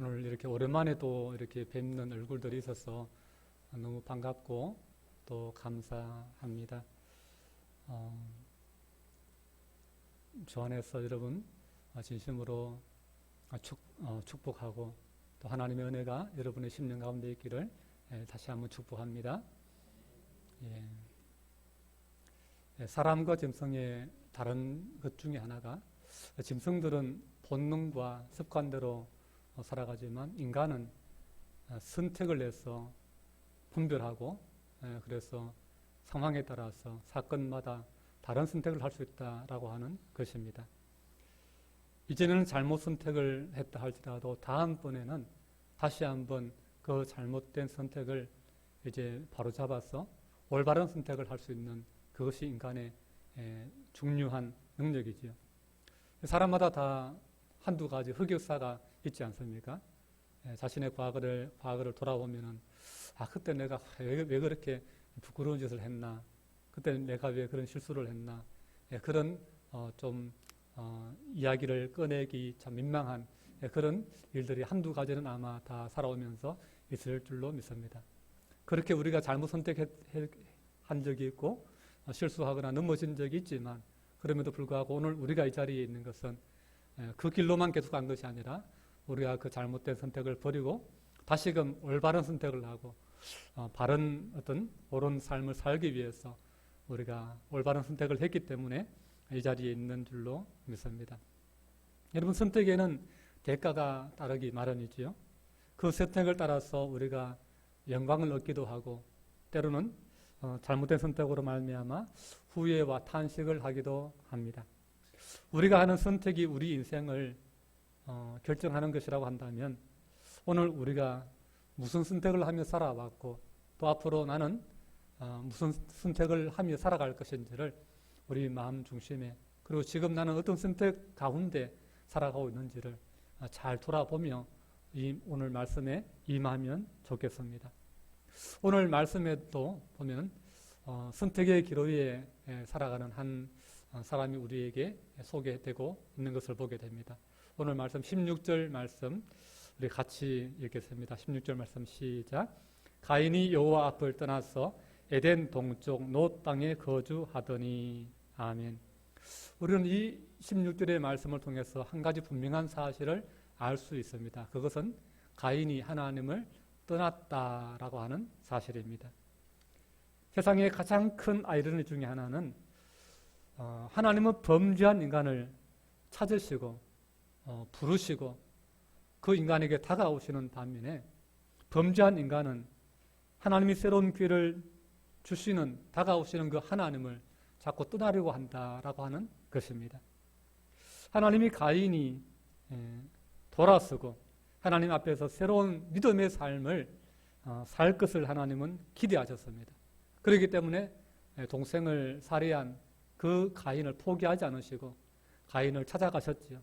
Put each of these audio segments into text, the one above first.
오늘 이렇게 오랜만에 또 이렇게 뵙는 얼굴들이 있어서 너무 반갑고 또 감사합니다. 주 안에서 여러분 진심으로 축복하고 또 하나님의 은혜가 여러분의 심령 가운데 있기를 다시 한번 축복합니다. 사람과 짐승의 다른 것 중에 하나가 짐승들은 본능과 습관대로 살아가지만 인간은 선택을 해서 분별하고 그래서 상황에 따라서 사건마다 다른 선택을 할 수 있다라고 하는 것입니다. 이제는 잘못 선택을 했다 할지라도 다음번에는 다시 한번 그 잘못된 선택을 이제 바로잡아서 올바른 선택을 할 수 있는 그것이 인간의 중요한 능력이지요. 사람마다 다 한두 가지 흑역사가 있지 않습니까? 자신의 과거를 돌아보면은 그때 내가 왜 그렇게 부끄러운 짓을 했나? 그때 내가 왜 그런 실수를 했나? 그런 이야기를 꺼내기 참 민망한 그런 일들이 한두 가지는 아마 다 살아오면서 있을 줄로 믿습니다. 그렇게 우리가 잘못 선택한 적이 있고 실수하거나 넘어진 적이 있지만 그럼에도 불구하고 오늘 우리가 이 자리에 있는 것은 그 길로만 계속 간 것이 아니라 우리가 그 잘못된 선택을 버리고 다시금 올바른 선택을 하고 바른 옳은 삶을 살기 위해서 우리가 올바른 선택을 했기 때문에 이 자리에 있는 줄로 믿습니다. 여러분, 선택에는 대가가 따르기 마련이지요. 그 선택을 따라서 우리가 영광을 얻기도 하고 때로는 잘못된 선택으로 말미암아 후회와 탄식을 하기도 합니다. 우리가 하는 선택이 우리 인생을 결정하는 것이라고 한다면 오늘 우리가 무슨 선택을 하며 살아왔고 또 앞으로 나는 무슨 선택을 하며 살아갈 것인지를 우리 마음 중심에 그리고 지금 나는 어떤 선택 가운데 살아가고 있는지를 잘 돌아보며 오늘 말씀에 임하면 좋겠습니다. 오늘 말씀에도 보면 선택의 기로에 살아가는 한 사람이 우리에게 소개되고 있는 것을 보게 됩니다. 오늘 말씀 16절 말씀 우리 같이 읽겠습니다. 16절 말씀 시작. 가인이 여호와 앞을 떠나서 에덴 동쪽 놋 땅에 거주하더니. 아멘. 우리는 이 16절의 말씀을 통해서 한 가지 분명한 사실을 알 수 있습니다. 그것은 가인이 하나님을 떠났다라고 하는 사실입니다. 세상의 가장 큰 아이러니 중에 하나는 하나님은 범죄한 인간을 찾으시고 부르시고 그 인간에게 다가오시는 반면에 범죄한 인간은 하나님이 새로운 기회를 다가오시는 그 하나님을 자꾸 떠나려고 한다라고 하는 것입니다. 하나님이 가인이 돌아서고 하나님 앞에서 새로운 믿음의 삶을 살 것을 하나님은 기대하셨습니다. 그렇기 때문에 동생을 살해한 그 가인을 포기하지 않으시고 가인을 찾아가셨지요.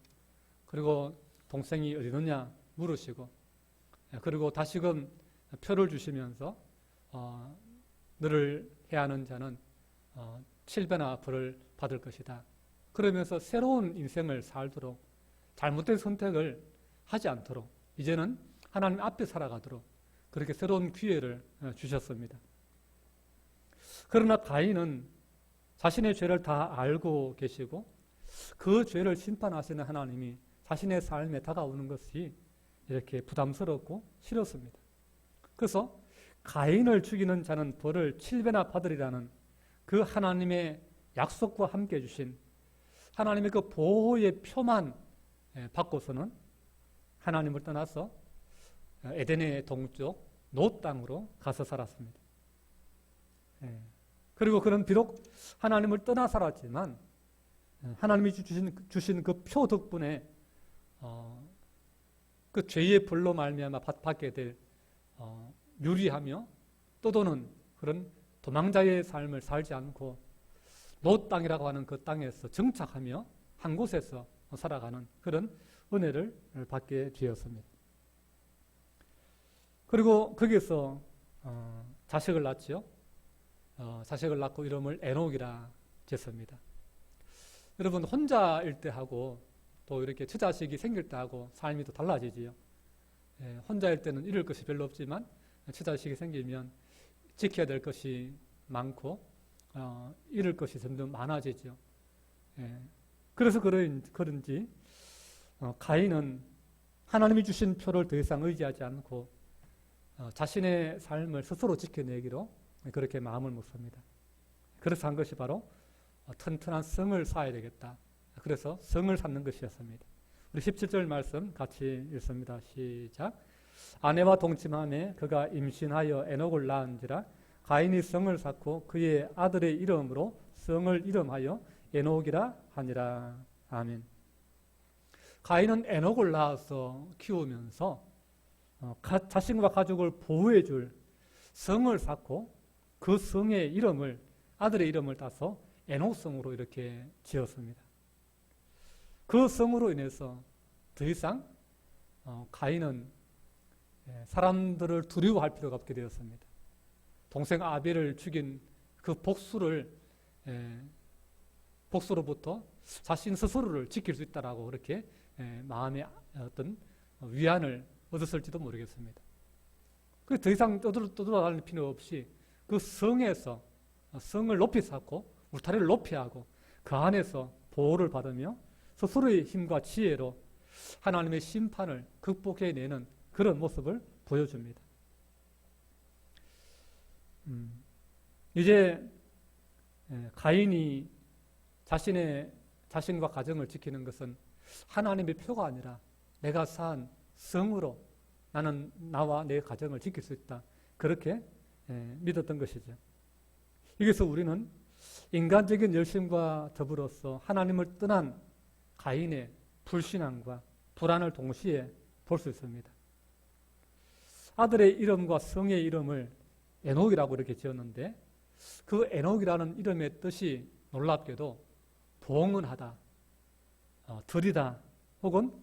그리고 동생이 어디 있느냐 물으시고 그리고 다시금 표를 주시면서 너를 해하는 자는 7배나 벌을 받을 것이다. 그러면서 새로운 인생을 살도록 잘못된 선택을 하지 않도록 이제는 하나님 앞에 살아가도록 그렇게 새로운 기회를 주셨습니다. 그러나 가인은 자신의 죄를 다 알고 계시고 그 죄를 심판하시는 하나님이 자신의 삶에 다가오는 것이 이렇게 부담스럽고 싫었습니다. 그래서 가인을 죽이는 자는 벌을 7배나 받으리라는 그 하나님의 약속과 함께 주신 하나님의 그 보호의 표만 받고서는 하나님을 떠나서 에덴의 동쪽 놋 땅으로 가서 살았습니다. 그리고 그는 비록 하나님을 떠나 살았지만 하나님이 주신 그 표 덕분에 그 죄의 벌로 말미암아 받게 될 유리하며 떠도는 그런 도망자의 삶을 살지 않고 놋 땅이라고 하는 그 땅에서 정착하며 한 곳에서 살아가는 그런 은혜를 받게 되었습니다. 그리고 거기서 자식을 낳지요. 자식을 낳고 이름을 에녹이라 지었습니다. 여러분, 혼자일 때하고 또 이렇게 처자식이 생길 때하고 삶이 또 달라지지요. 혼자일 때는 잃을 것이 별로 없지만 처자식이 생기면 지켜야 될 것이 많고 잃을 것이 점점 많아지죠. 그래서 그런지 가인은 하나님이 주신 표를 더 이상 의지하지 않고 자신의 삶을 스스로 지켜내기로 그렇게 마음을 먹습니다. 그래서 한 것이 바로 튼튼한 성을 쌓아야 되겠다. 그래서 성을 쌓는 것이었습니다. 우리 17절 말씀 같이 읽습니다. 시작. 아내와 동침함에 그가 임신하여 에녹을 낳은지라 가인이 성을 쌓고 그의 아들의 이름으로 성을 이름하여 에녹이라 하니라. 아멘. 가인은 에녹을 낳아서 키우면서 자신과 가족을 보호해 줄 성을 쌓고 그 성의 이름을 아들의 이름을 따서 에녹성으로 이렇게 지었습니다. 그 성으로 인해서 더 이상 가인은 사람들을 두려워할 필요가 없게 되었습니다. 동생 아벨을 죽인 그 복수로부터 자신 스스로를 지킬 수 있다라고 그렇게 마음의 어떤 위안을 얻었을지도 모르겠습니다. 더 이상 떠돌아다닐 필요 없이 그 성에서 성을 높이 쌓고 울타리를 높이 하고 그 안에서 보호를 받으며 스스로의 힘과 지혜로 하나님의 심판을 극복해내는 그런 모습을 보여줍니다. 이제 가인이 자신과 가정을 지키는 것은 하나님의 표가 아니라 내가 산 성으로 나는 나와 내 가정을 지킬 수 있다. 그렇게 믿었던 것이죠. 여기서 우리는 인간적인 열심과 더불어서 하나님을 떠난 가인의 불신앙과 불안을 동시에 볼 수 있습니다. 아들의 이름과 성의 이름을 에녹이라고 이렇게 지었는데 그 에녹이라는 이름의 뜻이 놀랍게도 봉헌하다, 들이다 혹은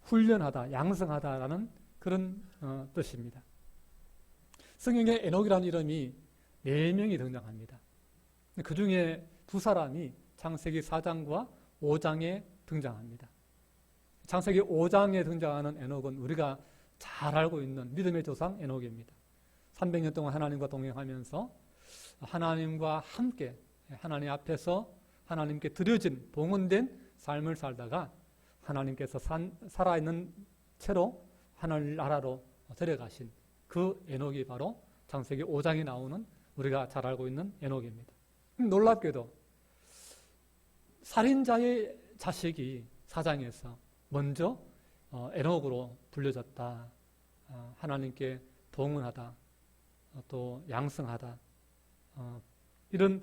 훈련하다, 양성하다라는 그런 뜻입니다. 성경에 에녹이라는 이름이 4명이 등장합니다. 그 중에 2사람이 창세기 4장과 5장에 등장합니다. 창세기 5장에 등장하는 에녹은 우리가 잘 알고 있는 믿음의 조상 에녹입니다. 300년 동안 하나님과 동행하면서 하나님과 함께 하나님 앞에서 하나님께 드려진 봉헌된 삶을 살다가 하나님께서 살아있는 채로 하늘나라로 데려가신 그 에녹이 바로 창세기 5장에 나오는 우리가 잘 알고 있는 에녹입니다. 놀랍게도 살인자의 자식이 4장에서 먼저 에녹으로 불려졌다. 하나님께 봉헌하다. 또 양성하다. 이런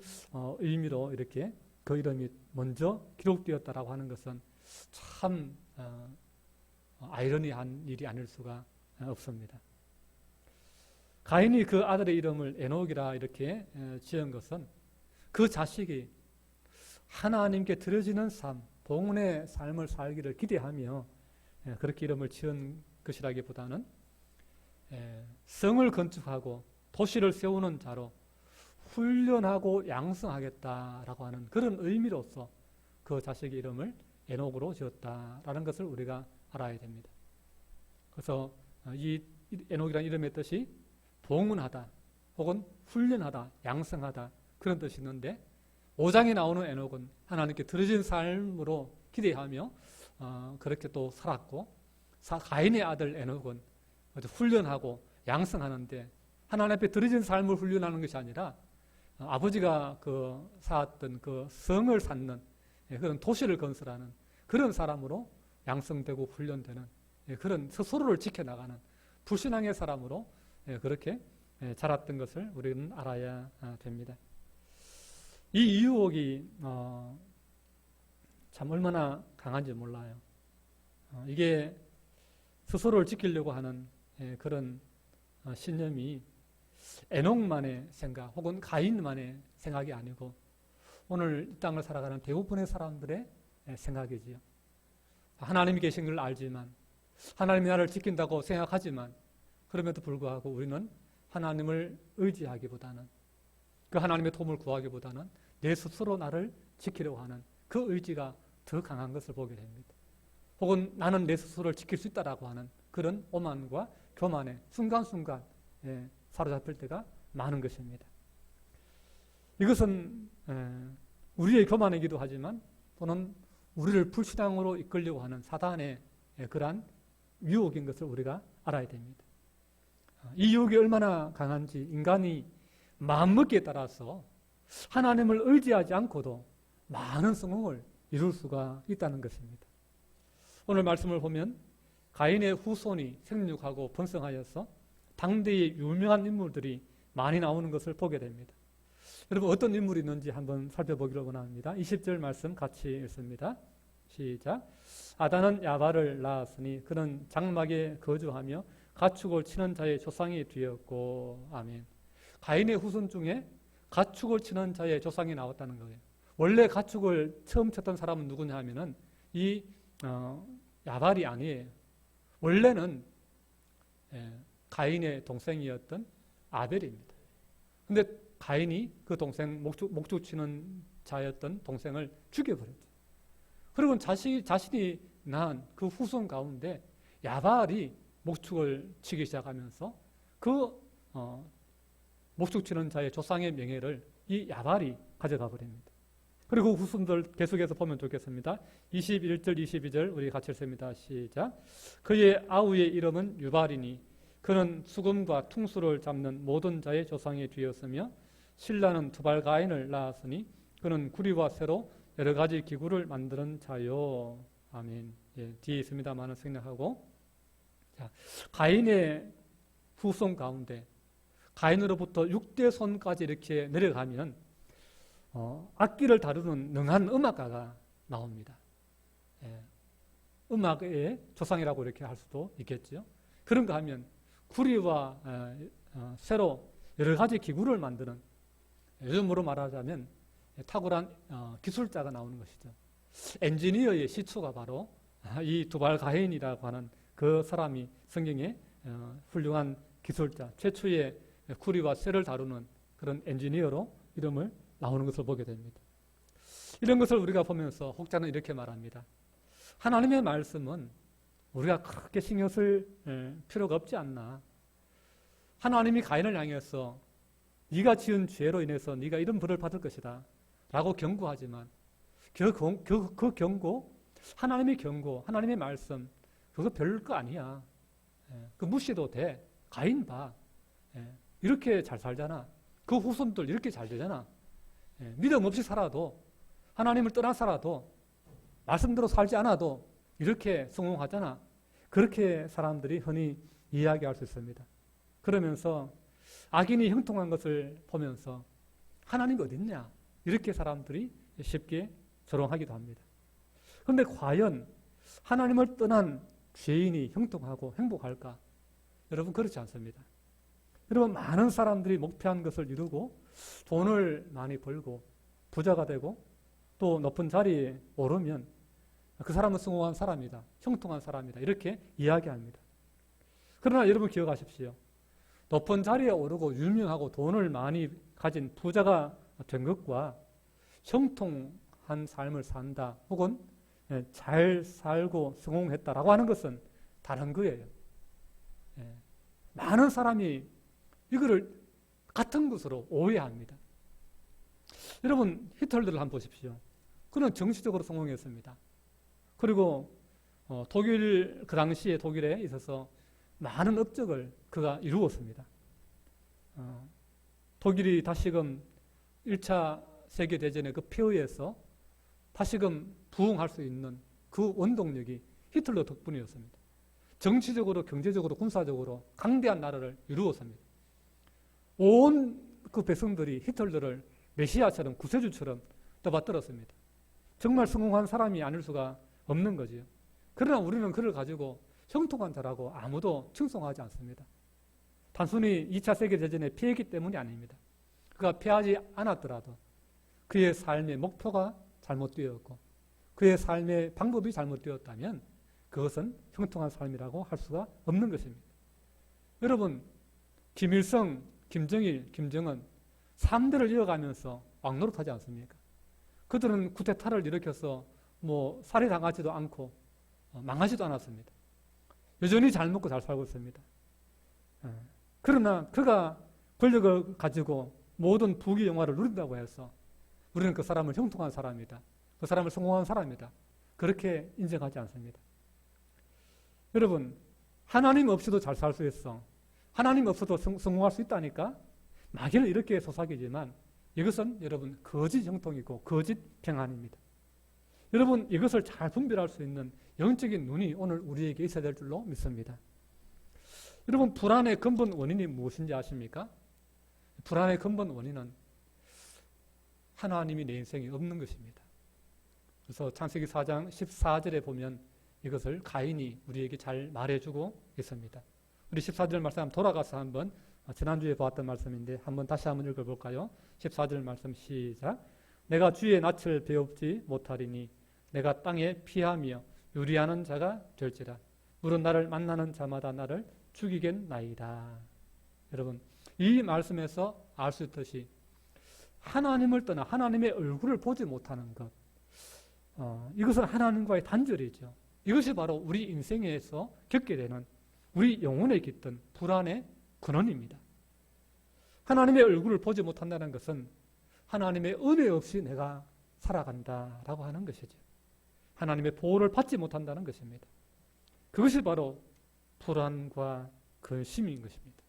의미로 이렇게 그 이름이 먼저 기록되었다라고 하는 것은 참 아이러니한 일이 아닐 수가 없습니다. 가인이 그 아들의 이름을 에녹이라 이렇게 지은 것은 그 자식이 하나님께 드려지는 삶, 봉헌의 삶을 살기를 기대하며 그렇게 이름을 지은 것이라기보다는 성을 건축하고 도시를 세우는 자로 훈련하고 양성하겠다라고 하는 그런 의미로서 그 자식의 이름을 에녹으로 지었다라는 것을 우리가 알아야 됩니다. 그래서 이 에녹이라는 이름의 뜻이 봉헌하다 혹은 훈련하다, 양성하다 그런 뜻이 있는데 5장에 나오는 에녹은 하나님께 드려진 삶으로 기대하며 그렇게 또 살았고 가인의 아들 에녹은 훈련하고 양성하는데 하나님 앞에 드려진 삶을 훈련하는 것이 아니라 아버지가 쌓았던 그 성을 쌓는 그런 도시를 건설하는 그런 사람으로 양성되고 훈련되는 그런 스스로를 지켜나가는 불신앙의 사람으로 그렇게 자랐던 것을 우리는 알아야 됩니다. 이 유혹이 참 얼마나 강한지 몰라요. 이게 스스로를 지키려고 하는 그런 신념이 에녹만의 생각 혹은 가인만의 생각이 아니고 오늘 이 땅을 살아가는 대부분의 사람들의 생각이지요. 하나님이 계신 걸 알지만 하나님이 나를 지킨다고 생각하지만 그럼에도 불구하고 우리는 하나님을 의지하기보다는 그 하나님의 도움을 구하기보다는 내 스스로 나를 지키려고 하는 그 의지가 더 강한 것을 보게 됩니다. 혹은 나는 내 스스로를 지킬 수 있다라고 하는 그런 오만과 교만에 순간순간 사로잡힐 때가 많은 것입니다. 이것은 우리의 교만이기도 하지만 또는 우리를 불신앙으로 이끌려고 하는 사단의 그러한 유혹인 것을 우리가 알아야 됩니다. 이 유혹이 얼마나 강한지 인간이 마음먹기에 따라서 하나님을 의지하지 않고도 많은 성공을 이룰 수가 있다는 것입니다. 오늘 말씀을 보면 가인의 후손이 생육하고 번성하여서 당대의 유명한 인물들이 많이 나오는 것을 보게 됩니다. 여러분 어떤 인물이 있는지 한번 살펴보기를 원합니다. 20절 말씀 같이 읽습니다. 시작. 아단은 야발을 낳았으니 그는 장막에 거주하며 가축을 치는 자의 조상이 되었고. 아멘. 가인의 후손 중에 가축을 치는 자의 조상이 나왔다는 거예요. 원래 가축을 처음 쳤던 사람은 누구냐 하면은 이 야발이 아니에요. 원래는 가인의 동생이었던 아벨입니다. 근데 가인이 그 동생 목축 치는 자였던 동생을 죽여버렸죠. 그리고 자신이 낳은 그 후손 가운데 야발이 목축을 치기 시작하면서 그 목축 치는 자의 조상의 명예를 이 야발이 가져가 버립니다. 그리고 후손들 계속해서 보면 좋겠습니다. 21절 22절 우리 같이 읽습니다. 시작. 그의 아우의 이름은 유발이니 그는 수금과 퉁수를 잡는 모든 자의 조상이 되었으며 신라는 두발 가인을 낳았으니 그는 구리와 쇠로 여러 가지 기구를 만드는 자요. 아멘. 뒤에 있습니다만은 생략하고. 자, 가인의 후손 가운데 가인으로부터 6대 손까지 이렇게 내려가면 악기를 다루는 능한 음악가가 나옵니다. 음악의 조상이라고 이렇게 할 수도 있겠죠. 그런가 하면 구리와 쇠로 여러 가지 기구를 만드는, 요즘으로 말하자면 탁월한 기술자가 나오는 것이죠. 엔지니어의 시초가 바로 이 두발 가인이라고 하는 그 사람이 성경에 훌륭한 기술자, 최초의 구리와 쇠를 다루는 그런 엔지니어로 이름을 나오는 것을 보게 됩니다. 이런 것을 우리가 보면서 혹자는 이렇게 말합니다. 하나님의 말씀은 우리가 그렇게 신경 쓸 필요가 없지 않나. 하나님이 가인을 향해서 네가 지은 죄로 인해서 네가 이런 벌을 받을 것이다 라고 경고하지만 그 경고, 하나님의 경고, 하나님의 말씀 그거 별거 아니야. 그 무시도 돼. 가인 봐. 이렇게 잘 살잖아. 그 후손들 이렇게 잘 되잖아. 믿음 없이 살아도, 하나님을 떠나 살아도, 말씀대로 살지 않아도 이렇게 성공하잖아. 그렇게 사람들이 흔히 이야기할 수 있습니다. 그러면서 악인이 형통한 것을 보면서 하나님이 어딨냐? 이렇게 사람들이 쉽게 조롱하기도 합니다. 그런데 과연 하나님을 떠난 죄인이 형통하고 행복할까? 여러분 그렇지 않습니다. 여러분 많은 사람들이 목표한 것을 이루고 돈을 많이 벌고 부자가 되고 또 높은 자리에 오르면 그 사람은 성공한 사람이다. 형통한 사람이다. 이렇게 이야기합니다. 그러나 여러분 기억하십시오. 높은 자리에 오르고 유명하고 돈을 많이 가진 부자가 된 것과 형통한 삶을 산다 혹은 잘 살고 성공했다라고 하는 것은 다른 거예요. 많은 사람이 이거를 같은 것으로 오해합니다. 여러분 히틀러를 한번 보십시오. 그는 정치적으로 성공했습니다. 그리고 독일, 그 당시에 독일에 있어서 많은 업적을 그가 이루었습니다. 독일이 다시금 1차 세계대전의 그 폐허에서 다시금 부흥할 수 있는 그 원동력이 히틀러 덕분이었습니다. 정치적으로, 경제적으로, 군사적으로 강대한 나라를 이루었습니다. 온 그 백성들이 히틀러를 메시아처럼 구세주처럼 떠받들었습니다. 정말 성공한 사람이 아닐 수가 없는 거지요. 그러나 우리는 그를 가지고 형통한 자라고 아무도 칭송하지 않습니다. 단순히 2차 세계대전에 피했기 때문이 아닙니다. 그가 피하지 않았더라도 그의 삶의 목표가 잘못되었고 그의 삶의 방법이 잘못되었다면 그것은 형통한 삶이라고 할 수가 없는 것입니다. 여러분 김일성, 김정일, 김정은 3대를 이어가면서 왕노릇하지 않습니까? 그들은 쿠데타를 일으켜서 살해당하지도 않고 망하지도 않았습니다. 여전히 잘 먹고 잘 살고 있습니다. 그러나 그가 권력을 가지고 모든 부귀 영화를 누린다고 해서 우리는 그 사람을 형통한 사람이다, 그 사람을 성공한 사람이다, 그렇게 인정하지 않습니다. 여러분, 하나님 없이도 잘 살 수 있어. 하나님 없어도 성공할 수 있다니까? 막연히 이렇게 속삭이지만 이것은 여러분 거짓 형통이고 거짓 평안입니다. 여러분, 이것을 잘 분별할 수 있는 영적인 눈이 오늘 우리에게 있어야 될 줄로 믿습니다. 여러분, 불안의 근본 원인이 무엇인지 아십니까? 불안의 근본 원인은 하나님이 내 인생에 없는 것입니다. 그래서 창세기 4장 14절에 보면 이것을 가인이 우리에게 잘 말해주고 있습니다. 우리 14절 말씀 한번 돌아가서 한번 지난주에 보았던 말씀인데 다시 한번 읽어볼까요? 14절 말씀 시작. 내가 주의 낯을 배웁지 못하리니 내가 땅에 피하며 유리하는 자가 될지라. 물은 나를 만나는 자마다 나를 죽이겠나이다. 여러분, 이 말씀에서 알 수 있듯이 하나님을 떠나 하나님의 얼굴을 보지 못하는 것, 이것은 하나님과의 단절이죠. 이것이 바로 우리 인생에서 겪게 되는 우리 영혼에 깃든 불안의 근원입니다. 하나님의 얼굴을 보지 못한다는 것은 하나님의 은혜 없이 내가 살아간다라고 하는 것이죠. 하나님의 보호를 받지 못한다는 것입니다. 그것이 바로 불안과 근심인 것입니다.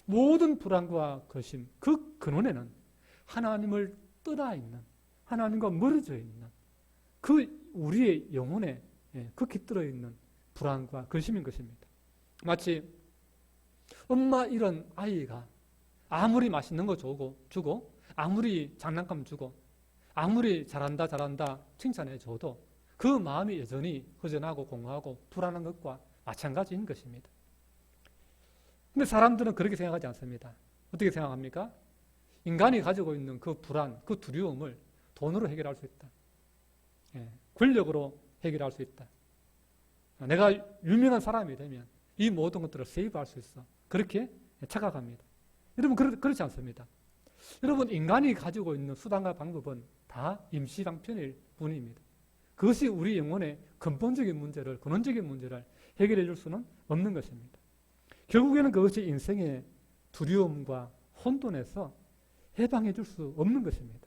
모든 불안과 근심, 그 근원에는 하나님을 떠나 있는, 하나님과 멀어져 있는 그 우리의 영혼에 극히 들어있는 불안과 근심인 것입니다. 마치 엄마 이런 아이가 아무리 맛있는 거 주고 아무리 장난감 주고 아무리 잘한다 칭찬해 줘도 그 마음이 여전히 허전하고 공허하고 불안한 것과 마찬가지인 것입니다. 근데 사람들은 그렇게 생각하지 않습니다. 어떻게 생각합니까? 인간이 가지고 있는 그 불안, 그 두려움을 돈으로 해결할 수 있다. 권력으로 해결할 수 있다. 내가 유명한 사람이 되면 이 모든 것들을 세이브할 수 있어. 그렇게 착각합니다. 여러분, 그렇지 않습니다. 여러분, 인간이 가지고 있는 수단과 방법은 다 임시방편일 뿐입니다. 그것이 우리 영혼의 근본적인 문제를, 근원적인 문제를 해결해 줄 수는 없는 것입니다. 결국에는 그것이 인생의 두려움과 혼돈에서 해방해 줄 수 없는 것입니다.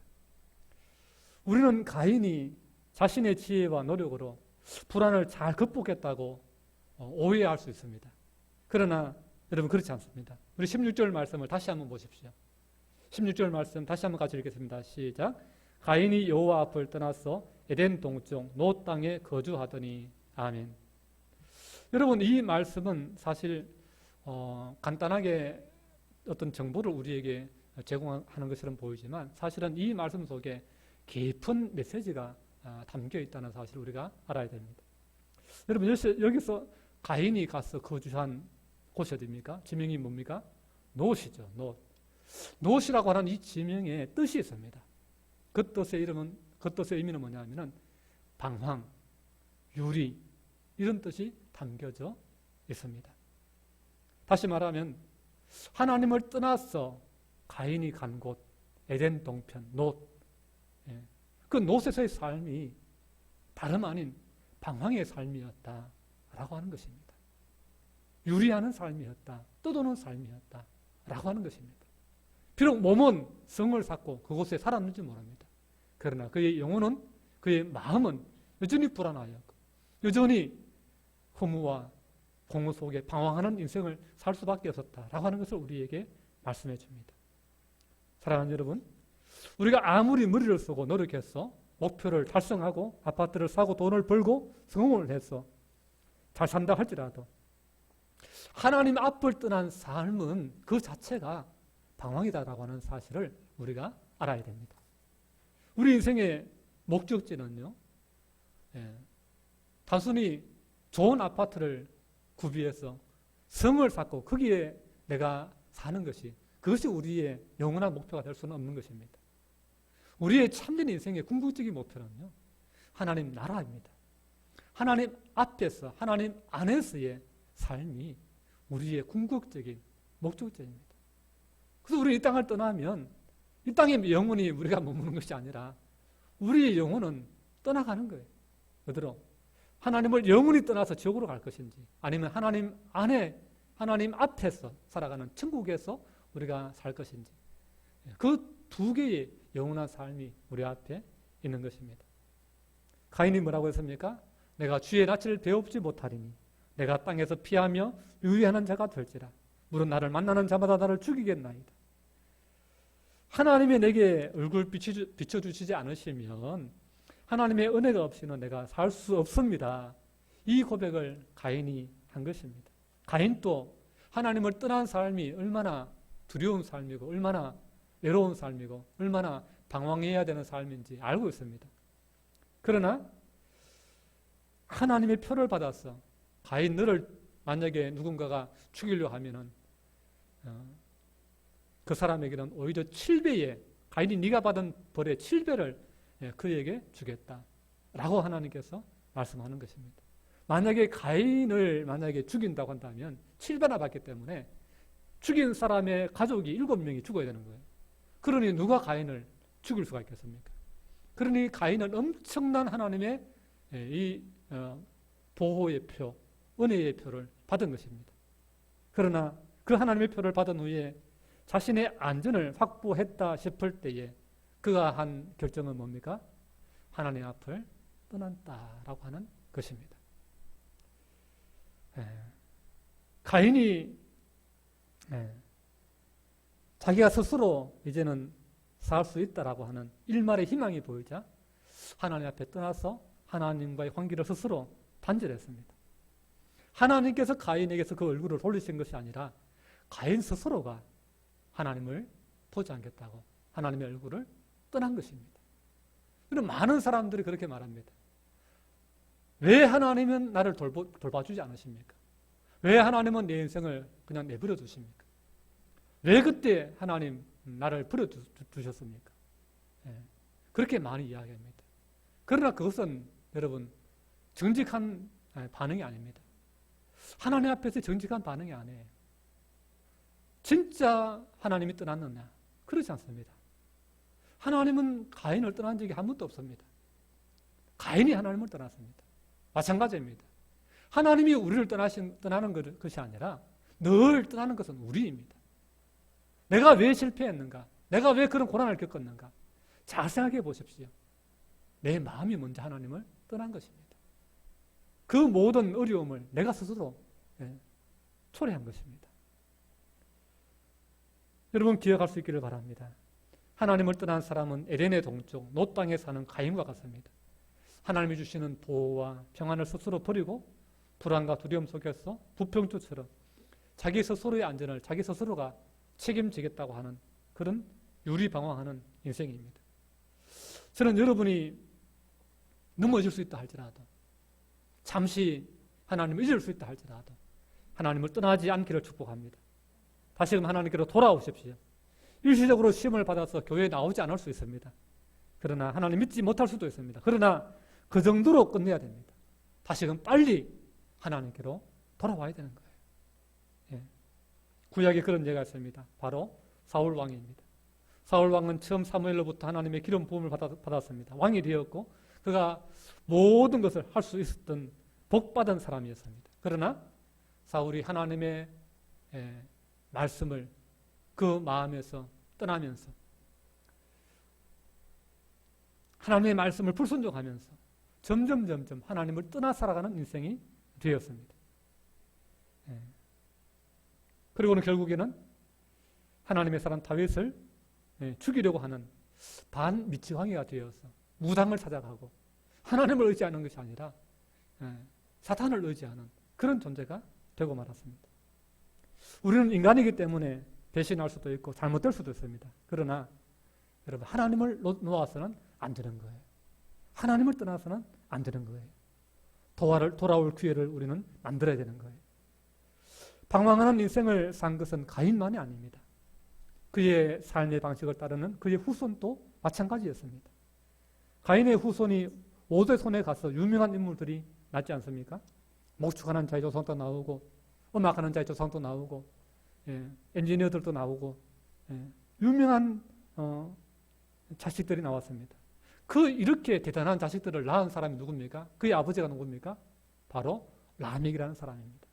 우리는 가인이 자신의 지혜와 노력으로 불안을 잘 극복했다고 오해할 수 있습니다. 그러나 여러분, 그렇지 않습니다. 우리 16절 말씀을 다시 한번 보십시오. 16절 말씀 다시 한번 같이 읽겠습니다. 시작. 가인이 여호와 앞을 떠나서 에덴 동쪽 노 땅에 거주하더니. 아멘. 여러분, 이 말씀은 사실 간단하게 어떤 정보를 우리에게 제공하는 것처럼 보이지만 사실은 이 말씀 속에 깊은 메시지가 담겨 있다는 사실을 우리가 알아야 됩니다. 여러분, 여기서 가인이 가서 거주한 곳이 어디입니까? 지명이 뭡니까? 놋이죠. 놋. 놋이라고 하는 이 지명에 뜻이 있습니다. 그 뜻의 의미는 뭐냐면은 방황, 유리, 이런 뜻이 담겨져 있습니다. 다시 말하면 하나님을 떠나서 가인이 간 곳, 에덴 동편, 놋. 그 놋에서의 삶이 다름 아닌 방황의 삶이었다라고 하는 것입니다. 유리하는 삶이었다, 떠도는 삶이었다라고 하는 것입니다. 비록 몸은 성을 쌓고 그곳에 살았는지 모릅니다. 그러나 그의 영혼은, 그의 마음은 여전히 불안하였고 여전히 허무와 공허 속에 방황하는 인생을 살 수밖에 없었다라고 하는 것을 우리에게 말씀해 줍니다. 사랑하는 여러분, 우리가 아무리 머리를 쓰고 노력해서 목표를 달성하고 아파트를 사고 돈을 벌고 성공을 해서 잘 산다 할지라도 하나님 앞을 떠난 삶은 그 자체가 방황이다라고 하는 사실을 우리가 알아야 됩니다. 우리 인생의 목적지는요, 단순히 좋은 아파트를 구비해서 성을 쌓고 거기에 내가 사는 것이, 그것이 우리의 영원한 목표가 될 수는 없는 것입니다. 우리의 참된 인생의 궁극적인 목표는요, 하나님 나라입니다. 하나님 앞에서, 하나님 안에서의 삶이 우리의 궁극적인 목적지입니다. 그래서 우리 이 땅을 떠나면 이 땅에 영원히 우리가 머무는 것이 아니라 우리의 영혼은 떠나가는 거예요. 어디로? 하나님을 영원히 떠나서 지옥으로 갈 것인지, 아니면 하나님 안에, 하나님 앞에서 살아가는 천국에서 우리가 살 것인지, 그 두 개의 영원한 삶이 우리 앞에 있는 것입니다. 가인이 뭐라고 했습니까? 내가 주의 낯을 배웁지 못하리니 내가 땅에서 피하며 유의하는 자가 될지라. 물은 나를 만나는 자마다 나를 죽이겠나이다. 하나님이 내게 얼굴 비춰주시지 않으시면 하나님의 은혜가 없이는 내가 살 수 없습니다. 이 고백을 가인이 한 것입니다. 가인도 하나님을 떠난 삶이 얼마나 두려운 삶이고 얼마나 외로운 삶이고 얼마나 방황해야 되는 삶인지 알고 있습니다. 그러나 하나님의 표를 받아서 가인 너를 만약에 누군가가 죽이려고 하면은 그 사람에게는 오히려 7배의 가인이 네가 받은 벌의 7배를 그에게 주겠다라고 하나님께서 말씀하는 것입니다. 만약에 가인을 죽인다고 한다면 7배나 받기 때문에 죽인 사람의 가족이 7명이 죽어야 되는 거예요. 그러니 누가 가인을 죽일 수가 있겠습니까? 그러니 가인은 엄청난 하나님의 이 보호의 표, 은혜의 표를 받은 것입니다. 그러나 그 하나님의 표를 받은 후에 자신의 안전을 확보했다 싶을 때에 그가 한 결정은 뭡니까? 하나님 앞을 떠난다라고 하는 것입니다. 가인이 자기가 스스로 이제는 살 수 있다라고 하는 일말의 희망이 보이자 하나님 앞에 떠나서 하나님과의 관계를 스스로 단절했습니다. 하나님께서 가인에게서 그 얼굴을 돌리신 것이 아니라 가인 스스로가 하나님을 보지 않겠다고 하나님의 얼굴을 떠난 것입니다. 그럼 많은 사람들이 그렇게 말합니다. 왜 하나님은 나를 돌봐주지 않으십니까? 왜 하나님은 내 인생을 그냥 내버려 두십니까? 왜 그때 하나님 나를 버려두셨습니까? 그렇게 많이 이야기합니다. 그러나 그것은 여러분 정직한 반응이 아닙니다. 하나님 앞에서 정직한 반응이 아니에요. 진짜 하나님이 떠났느냐? 그렇지 않습니다. 하나님은 가인을 떠난 적이 한 번도 없습니다. 가인이 하나님을 떠났습니다. 마찬가지입니다. 하나님이 우리를 떠나는 것이 아니라 늘 떠나는 것은 우리입니다. 내가 왜 실패했는가? 내가 왜 그런 고난을 겪었는가? 잘 생각해 보십시오. 내 마음이 먼저 하나님을 떠난 것입니다. 그 모든 어려움을 내가 스스로 초래한 것입니다. 여러분 기억할 수 있기를 바랍니다. 하나님을 떠난 사람은 에덴의 동쪽 노 땅에 사는 가인과 같습니다. 하나님이 주시는 보호와 평안을 스스로 버리고 불안과 두려움 속에서 부평주처럼 자기 스스로의 안전을 자기 스스로가 책임지겠다고 하는 그런 유리방황하는 인생입니다. 저는 여러분이 넘어질 수 있다 할지라도 잠시 하나님을 잊을 수 있다 할지라도 하나님을 떠나지 않기를 축복합니다. 다시금 하나님께로 돌아오십시오. 일시적으로 시험을 받아서 교회에 나오지 않을 수 있습니다. 그러나 하나님 믿지 못할 수도 있습니다. 그러나 그 정도로 끝내야 됩니다. 다시금 빨리 하나님께로 돌아와야 되는 거예요. 구약에 그런 예가 있습니다. 바로 사울 왕입니다. 사울 왕은 처음 사무엘로부터 하나님의 기름 부음을 받았습니다. 왕이 되었고 그가 모든 것을 할 수 있었던 복받은 사람이었습니다. 그러나 사울이 하나님의 말씀을 그 마음에서 떠나면서 하나님의 말씀을 불순종하면서 점점 하나님을 떠나 살아가는 인생이 되었습니다. 그리고는 결국에는 하나님의 사람 다윗을 죽이려고 하는 반미치광이가 되어서 무당을 찾아가고 하나님을 의지하는 것이 아니라 사탄을 의지하는 그런 존재가 되고 말았습니다. 우리는 인간이기 때문에 배신할 수도 있고 잘못될 수도 있습니다. 그러나 여러분 하나님을 놓아서는 안 되는 거예요. 하나님을 떠나서는 안 되는 거예요. 돌아올 기회를 우리는 만들어야 되는 거예요. 방황하는 인생을 산 것은 가인만이 아닙니다. 그의 삶의 방식을 따르는 그의 후손도 마찬가지였습니다. 가인의 후손이 오대손에 가서 유명한 인물들이 났지 않습니까? 목축하는 자의 조상도 나오고 음악하는 자의 조상도 나오고 엔지니어들도 나오고 유명한 자식들이 나왔습니다. 이렇게 대단한 자식들을 낳은 사람이 누굽니까? 그의 아버지가 누굽니까? 바로 라멕이라는 사람입니다.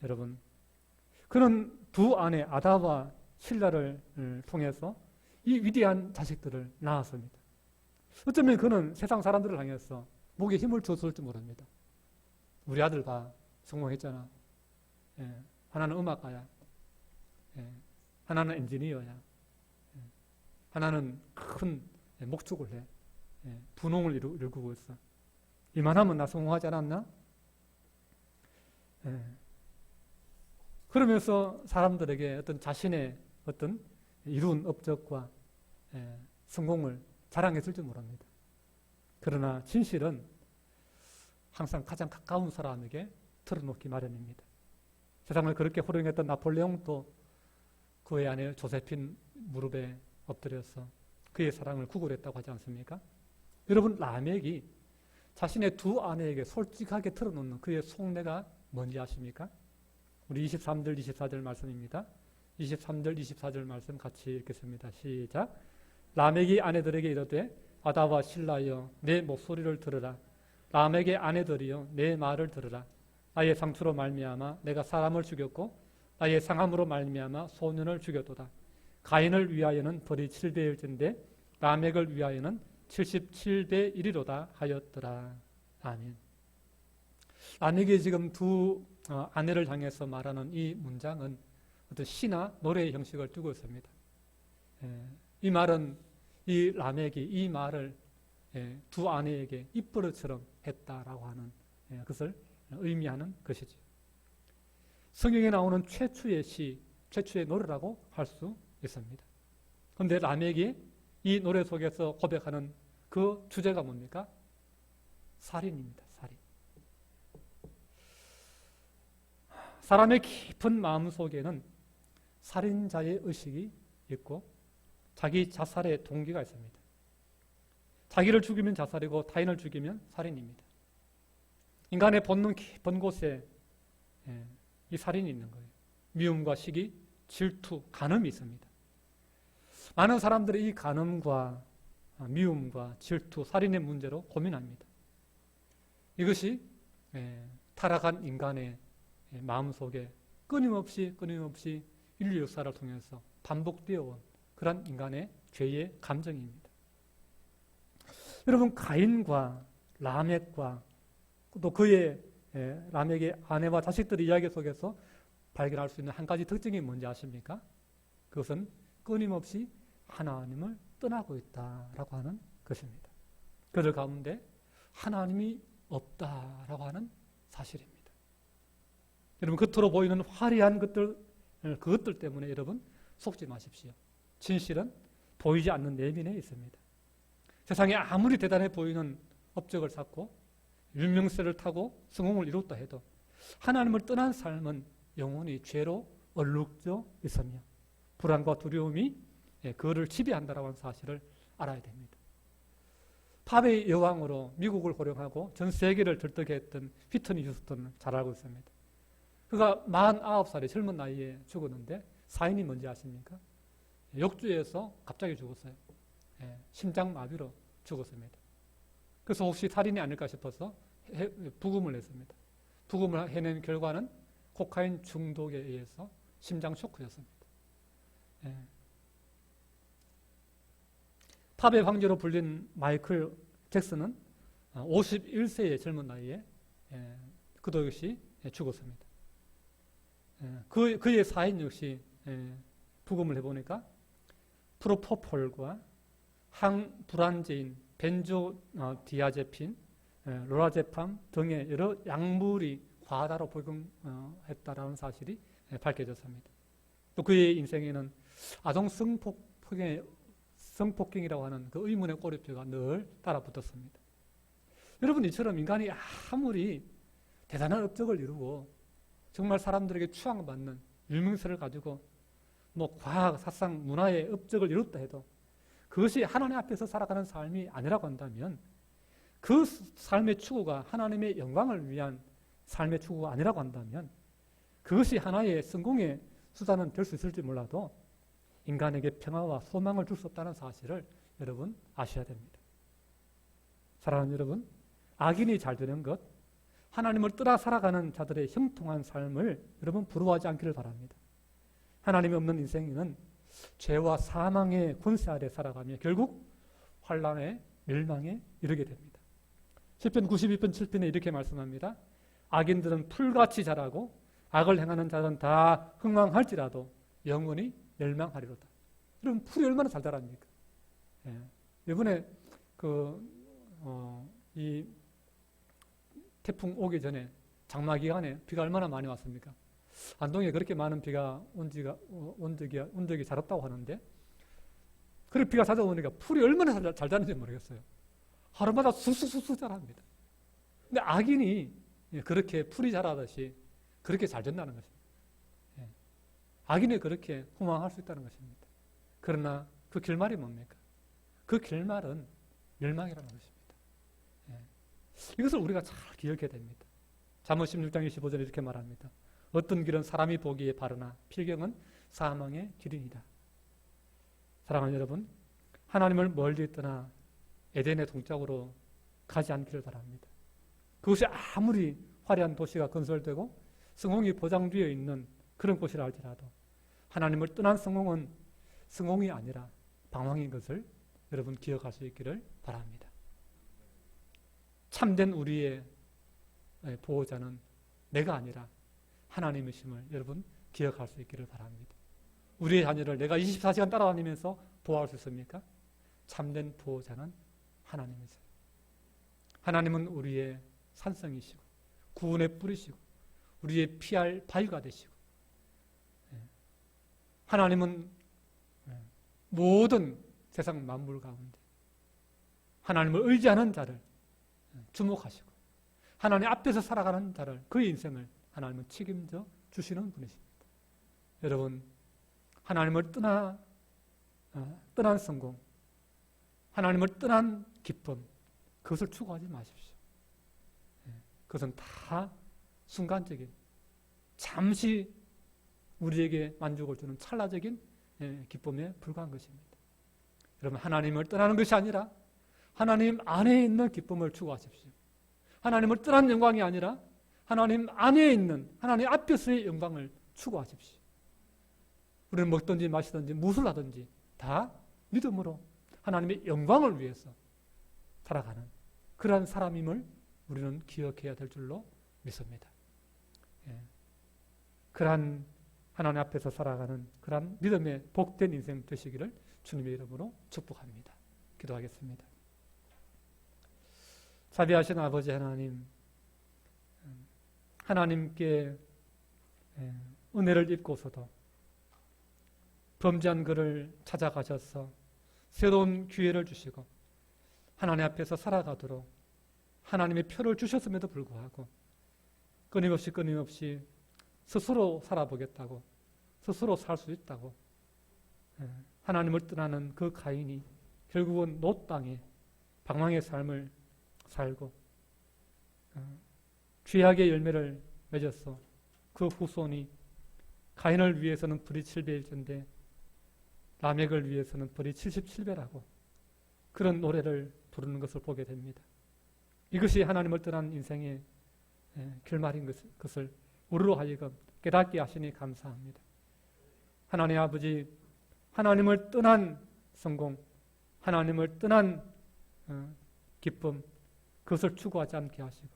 여러분, 그는 두 아내 아다와 실라를 통해서 이 위대한 자식들을 낳았습니다. 어쩌면 그는 세상 사람들을 향해서 목에 힘을 줬을지 모릅니다. 우리 아들 봐, 성공했잖아. 예, 하나는 음악가야. 예, 하나는 엔지니어야. 예, 하나는 큰 목축을 해. 예, 분홍을 일구고 있어. 이만하면 나 성공하지 않았나? 예. 그러면서 사람들에게 어떤 자신의 어떤 이룬 업적과 성공을 자랑했을지 모릅니다. 그러나 진실은 항상 가장 가까운 사람에게 털어놓기 마련입니다. 세상을 그렇게 호령했던 나폴레옹도 그의 아내 조세핀 무릎에 엎드려서 그의 사랑을 구걸했다고 하지 않습니까? 여러분, 라멕이 자신의 두 아내에게 솔직하게 털어놓는 그의 속내가 뭔지 아십니까? 우리 23절, 24절 말씀입니다. 23절, 24절 말씀 같이 읽겠습니다. 시작. 라멕이 아내들에게 이르되 아다와 실라여 내 목소리를 들으라. 라멕의 아내들이여 내 말을 들으라. 나의 상처로 말미암아 내가 사람을 죽였고 나의 상함으로 말미암아 소년을 죽였도다. 가인을 위하여는 벌이 7배일진데 라멕을 위하여는 77배 1이로다 하였더라. 아멘. 라멕이 지금 두 아내를 향해서 말하는 이 문장은 어떤 시나 노래의 형식을 띠고 있습니다. 이 말은 이 라멕이 이 말을 두 아내에게 입버릇처럼 했다라고 하는 그것을 의미하는 것이죠. 성경에 나오는 최초의 시, 최초의 노래라고 할 수 있습니다. 그런데 라멕이 이 노래 속에서 고백하는 그 주제가 뭡니까? 살인입니다. 살인. 사람의 깊은 마음 속에는 살인자의 의식이 있고 자기 자살의 동기가 있습니다. 자기를 죽이면 자살이고 타인을 죽이면 살인입니다. 인간의 본능 깊은 곳에 이 살인이 있는 거예요. 미움과 시기, 질투, 간음이 있습니다. 많은 사람들이 이 간음과 미움과 질투, 살인의 문제로 고민합니다. 이것이 타락한 인간의 마음속에 끊임없이 인류 역사를 통해서 반복되어 온 그런 인간의 죄의 감정입니다. 여러분, 가인과 라멕과 또 그의 라멕의 아내와 자식들의 이야기 속에서 발견할 수 있는 한 가지 특징이 뭔지 아십니까? 그것은 끊임없이 하나님을 떠나고 있다라고 하는 것입니다. 그들 가운데 하나님이 없다라고 하는 사실입니다. 여러분, 겉으로 보이는 화려한 그것들 때문에 여러분 속지 마십시오. 진실은 보이지 않는 내면에 있습니다. 세상에 아무리 대단해 보이는 업적을 쌓고 유명세를 타고 성공을 이뤘다 해도 하나님을 떠난 삶은 영원히 죄로 얼룩져 있으며 불안과 두려움이 그를 지배한다라고 하는 사실을 알아야 됩니다. 팝의 여왕으로 미국을 호령하고 전 세계를 들뜨게 했던 휘트니 휴스턴을 잘 알고 있습니다. 그가 49살의 젊은 나이에 죽었는데 사인이 뭔지 아십니까? 욕조에서 갑자기 죽었어요. 심장마비로 죽었습니다. 그래서 혹시 살인이 아닐까 싶어서 부검을 했습니다. 부검을 해낸 결과는 코카인 중독에 의해서 심장 쇼크였습니다. 팝의 황제로 불린 마이클 잭슨은 51세의 젊은 나이에 그도 역시 죽었습니다. 그의 사인 역시 부검을 해보니까 프로포폴과 항불안제인 벤조디아제핀, 로라제팜 등의 여러 약물이 과다로 복용했다라는 사실이 밝혀졌습니다. 또 그의 인생에는 아동 성폭행이라고 하는 그 의문의 꼬리표가 늘 따라붙었습니다. 여러분, 이처럼 인간이 아무리 대단한 업적을 이루고 정말 사람들에게 추앙받는 유명세를 가지고 과학, 사상, 문화의 업적을 이뤘다 해도 그것이 하나님 앞에서 살아가는 삶이 아니라고 한다면 그 삶의 추구가 하나님의 영광을 위한 삶의 추구가 아니라고 한다면 그것이 하나의 성공의 수단은 될 수 있을지 몰라도 인간에게 평화와 소망을 줄 수 없다는 사실을 여러분 아셔야 됩니다. 사랑하는 여러분, 악인이 잘 되는 것, 하나님을 떠나 살아가는 자들의 형통한 삶을 여러분 부러워하지 않기를 바랍니다. 하나님이 없는 인생에는 죄와 사망의 권세 아래 살아가며 결국 환난의 멸망에 이르게 됩니다. 시편 92편 7편에 이렇게 말씀합니다. 악인들은 풀같이 자라고 악을 행하는 자들은 다 흥왕할지라도 영원히 멸망하리로다. 여러분 풀이 얼마나 잘 자랍니까? 예. 이번에 이 태풍 오기 전에 장마 기간에 비가 얼마나 많이 왔습니까? 안동에 그렇게 많은 비가 온 적이 잘 없다고 하는데, 그렇게 비가 찾아오니까 풀이 얼마나 잘 자는지 모르겠어요. 하루마다 쑥쑥쑥쑥 자랍니다. 근데 악인이 그렇게 풀이 자라듯이 그렇게 잘 된다는 것입니다. 악인이 그렇게 후망할 수 있다는 것입니다. 그러나 그 결말이 뭡니까? 그 결말은 멸망이라는 것입니다. 이것을 우리가 잘 기억해야 됩니다. 잠언 16장 25절에 이렇게 말합니다. 어떤 길은 사람이 보기에 바르나 필경은 사망의 길이니라. 사랑하는 여러분, 하나님을 멀리 떠나 에덴의 동쪽으로 가지 않기를 바랍니다. 그것이 아무리 화려한 도시가 건설되고 성공이 보장되어 있는 그런 곳이라 할지라도 하나님을 떠난 성공은 성공이 아니라 방황인 것을 여러분 기억할 수 있기를 바랍니다. 참된 우리의 보호자는 내가 아니라 하나님이심을 여러분 기억할 수 있기를 바랍니다. 우리의 자녀를 내가 24시간 따라다니면서 보호할 수 있습니까? 참된 보호자는 하나님이세요. 하나님은 우리의 산성이시고 구원의 뿌리시고 우리의 피할 바위가 되시고, 하나님은 모든 세상 만물 가운데 하나님을 의지하는 자를 주목하시고 하나님 앞에서 살아가는 자를, 그의 인생을 하나님은 책임져 주시는 분이십니다. 여러분, 하나님을 떠난 성공, 하나님을 떠난 기쁨, 그것을 추구하지 마십시오. 그것은 다 순간적인, 잠시 우리에게 만족을 주는 찰나적인 기쁨에 불과한 것입니다. 여러분, 하나님을 떠나는 것이 아니라 하나님 안에 있는 기쁨을 추구하십시오. 하나님을 떠난 영광이 아니라 하나님 안에 있는 하나님 앞에서의 영광을 추구하십시오. 우리는 먹든지 마시든지 무엇을 하든지 다 믿음으로 하나님의 영광을 위해서 살아가는 그러한 사람임을 우리는 기억해야 될 줄로 믿습니다. 그러한 하나님 앞에서 살아가는 그러한 믿음의 복된 인생 되시기를 주님의 이름으로 축복합니다. 기도하겠습니다. 자비하신 아버지 하나님, 하나님께 은혜를 입고서도 범죄한 그를 찾아가셔서 새로운 기회를 주시고 하나님 앞에서 살아가도록 하나님의 표를 주셨음에도 불구하고 끊임없이 스스로 살아보겠다고, 스스로 살 수 있다고 하나님을 떠나는 그 가인이 결국은 놋 땅에 방황의 삶을 살고 죄악의 열매를 맺어서 그 후손이 가인을 위해서는 불이 7배일진데 라멕을 위해서는 불이 77배라고 그런 노래를 부르는 것을 보게 됩니다. 이것이 하나님을 떠난 인생의 결말인 것을 우리로 하여금 깨닫게 하시니 감사합니다. 하나님 아버지, 하나님을 떠난 성공, 하나님을 떠난 기쁨, 그것을 추구하지 않게 하시고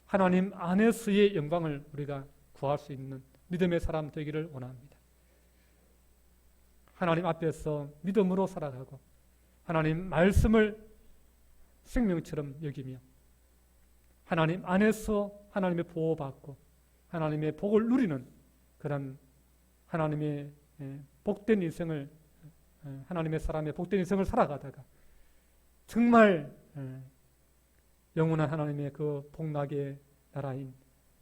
하나님 안에서의 영광을 우리가 구할 수 있는 믿음의 사람 되기를 원합니다. 하나님 앞에서 믿음으로 살아가고 하나님 말씀을 생명처럼 여기며 하나님 안에서 하나님의 보호받고 하나님의 복을 누리는 그런 하나님의 복된 인생을, 하나님의 사람의 복된 인생을 살아가다가 정말 영원한 하나님의 그 복락의 나라인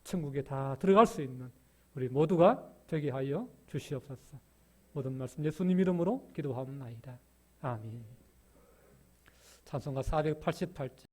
천국에 다 들어갈 수 있는 우리 모두가 되게 하여 주시옵소서. 모든 말씀 예수님 이름으로 기도하옵나이다. 아멘. 찬송가 488절.